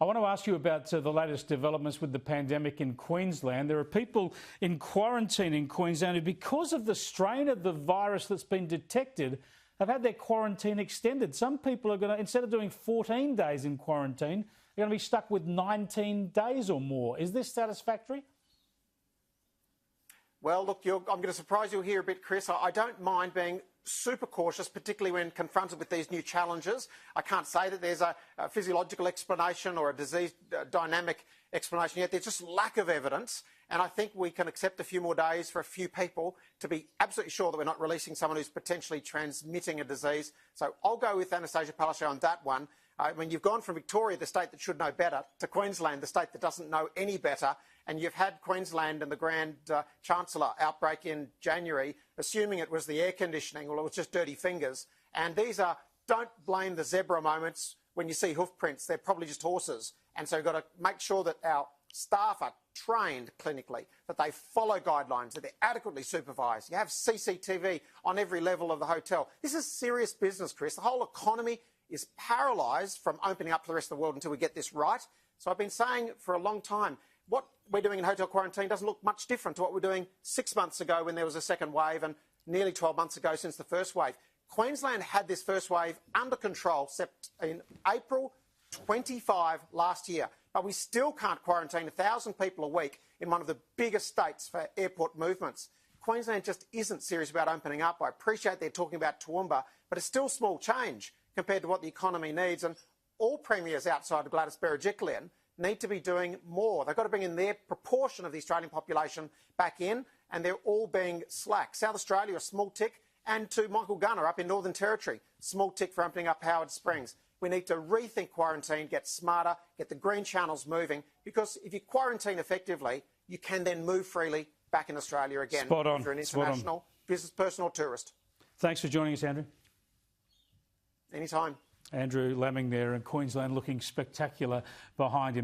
I want to ask you about the latest developments with the pandemic in Queensland. There are people in quarantine in Queensland who, because of the strain of the virus that's been detected, have had their quarantine extended. Some people are going to, instead of doing 14 days in quarantine, they're going to be stuck with 19 days or more. Is this satisfactory? Well, look, I'm going to surprise you here a bit, Chris. I don't mind being super cautious, particularly when confronted with these new challenges. I can't say that there's a physiological explanation or a disease dynamic explanation yet. There's just lack of evidence. And I think we can accept a few more days for a few people to be absolutely sure that we're not releasing someone who's potentially transmitting a disease. So I'll go with Anastasia Palaszczuk on that one. When you've gone from Victoria, the state that should know better, to Queensland, the state that doesn't know any better, and you've had Queensland and the Grand Chancellor outbreak in January, assuming it was the air conditioning, well, it was just dirty fingers. And these are, don't blame the zebra moments when you see hoof prints. They're probably just horses. And so you've got to make sure that our staff are trained clinically, that they follow guidelines, that they're adequately supervised. You have CCTV on every level of the hotel. This is serious business, Chris. The whole economy is paralysed from opening up to the rest of the world until we get this right. So I've been saying for a long time, what we're doing in hotel quarantine doesn't look much different to what we're doing 6 months ago when there was a second wave and nearly 12 months ago since the first wave. Queensland had this first wave under control in April 25 last year, but we still can't quarantine 1,000 people a week in one of the biggest states for airport movements. Queensland just isn't serious about opening up. I appreciate they're talking about Toowoomba, but it's still small change compared to what the economy needs. And all premiers outside of Gladys Berejiklian need to be doing more. They've got to bring in their proportion of the Australian population back in, and they're all being slack. South Australia, a small tick, and to Michael Gunner up in Northern Territory, small tick for opening up Howard Springs. We need to rethink quarantine, get smarter, get the green channels moving, because if you quarantine effectively, you can then move freely back in Australia again. Spot on. If you're an international business person or tourist. Thanks for joining us, Andrew. Anytime. Andrew Laming there in Queensland, looking spectacular behind him.